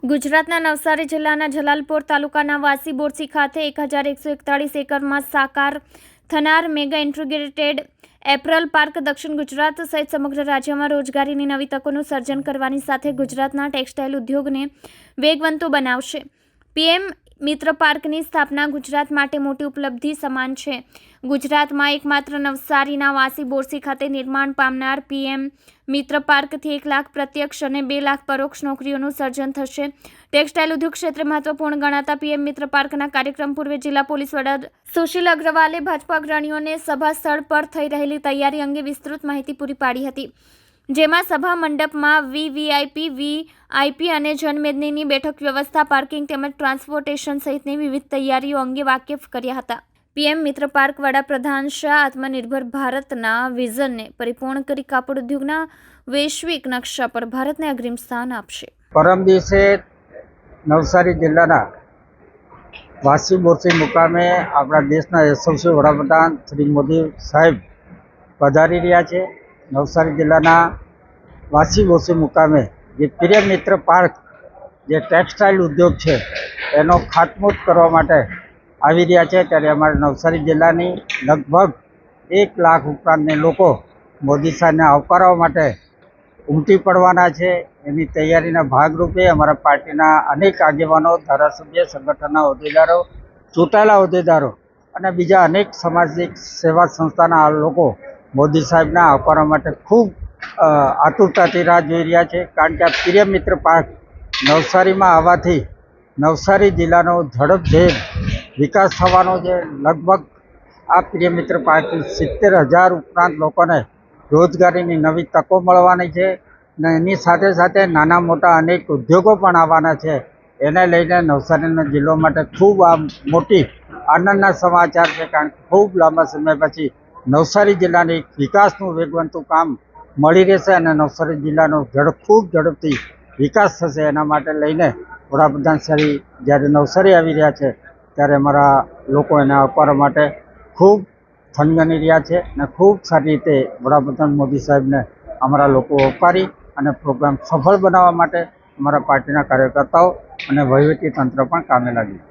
ગુજરાતના નવસારી જિલ્લાના જલાલપોર તાલુકાના વાસી બોરસી ખાતે 1141 એકરમાં સાકાર થનાર મેગા ઇન્ટિગ્રેટેડ એપરલ પાર્ક દક્ષિણ ગુજરાત સહિત સમગ્ર રાજ્યમાં રોજગારીની નવી તકોનું સર્જન કરવાની સાથે ગુજરાતના ટેક્સટાઇલ ઉદ્યોગને વેગવંતો બનાવશે। પીએમ મિત્ર પાર્કની સ્થાપના ગુજરાત માટે મોટી ઉપલબ્ધિ સમાન છે। ગુજરાતમાં એકમાત્ર નવસારીના વાસી બોરસી ખાતે નિર્માણ પામનાર પીએમ મિત્ર પાર્કથી 1 લાખ પ્રત્યક્ષ અને 2 લાખ પરોક્ષ નોકરીઓનું સર્જન થશે। ટેક્સટાઇલ ઉદ્યોગ ક્ષેત્રે મહત્વપૂર્ણ ગણાતા પીએમ મિત્ર પાર્કના કાર્યક્રમ પૂર્વે જિલ્લા પોલીસ વડા સુશીલ અગ્રવાલે ભાજપા અગ્રણીઓને સભા સ્થળ પર થઈ રહેલી તૈયારી અંગે વિસ્તૃત માહિતી પૂરી પાડી હતી, જેમાં સભા મંડપમાં વીવીઆઈપી, વીઆઈપી અને જનમેદનીની બેઠક વ્યવસ્થા, પાર્કિંગ તેમજ ટ્રાન્સપોર્ટેશન સહિતની વિવિધ તૈયારીઓ અંગે વાકેફ કર્યા હતા। પીએમ મિત્ર પાર્ક વડાપ્રધાન શાહ આત્મનિર્ભર ભારતના વિઝનને પરિપૂર્ણ કરી કાપડ ઉદ્યોગના વૈશ્વિક નકશા પર ભારતને અગ્રીમ સ્થાન આપશે। પરમ દિવસે નવસારી જિલ્લાના વાસી બોરસી મુકામે આપણા દેશના યશસ્વી વડાપ્રધાન શ્રી મોદી સાહેબ પધારી રહ્યા છે। નવસારી જિલ્લાના વાસી બોરસી મુકામે જે પીએમ મિત્ર પાર્ક જે ટેક્સટાઇલ ઉદ્યોગ છે એનો ખાતમુહૂર્ત કરવા માટે આવી રહ્યા છે, ત્યારે અમારા નવસારી જિલ્લાની લગભગ 1 લાખ ઉપરાંતને લોકો મોદી સાહેબને આવકારવા માટે ઉમટી પડવાના છે। એની તૈયારીના ભાગરૂપે અમારા પાર્ટીના અનેક આગેવાનો, ધારાસભ્ય, સંગઠનના હોદ્દેદારો, ચૂંટાયેલા હોદ્દેદારો અને બીજા અનેક સામાજિક સેવા સંસ્થાના લોકો મોદી સાહેબના આવકારવા માટે ખૂબ આતુરતાથી રાહ જોઈ રહ્યા છે, કારણ કે આ પીએમ મિત્ર પાર્ક નવસારીમાં આવવાથી નવસારી જિલ્લાનો ઝડપભેર વિકાસ થવાનો છે। લગભગ આ પીએમ મિત્ર પાર્કથી 70,000 ઉપરાંત લોકોને રોજગારીની નવી તકો મળવાની છે અને એની સાથે સાથે નાના મોટા અનેક ઉદ્યોગો પણ આવવાના છે। એને લઈને નવસારીના જિલ્લો માટે ખૂબ આ મોટી આનંદના સમાચાર છે, કારણ કે ખૂબ લાંબા સમય પછી નવસારી જિલ્લાને એક વિકાસનું વેગવંતું કામ મળી રહેશે અને નવસારી જિલ્લાનો ખૂબ ઝડપથી વિકાસ થશે। એના માટે લઈને વડાપ્રધાન શ્રી જ્યારે નવસારી આવી રહ્યા છે ત્યારે અમારા લોકો એને આવકારવા માટે ખૂબ થનગની રહ્યા છે અને ખૂબ સારી રીતે વડાપ્રધાન મોદી સાહેબને અમારા લોકો આવકારી અને પ્રોગ્રામ સફળ બનાવવા માટે અમારા પાર્ટીના કાર્યકર્તાઓ અને વહીવટી તંત્ર પણ કામે લાગ્યું।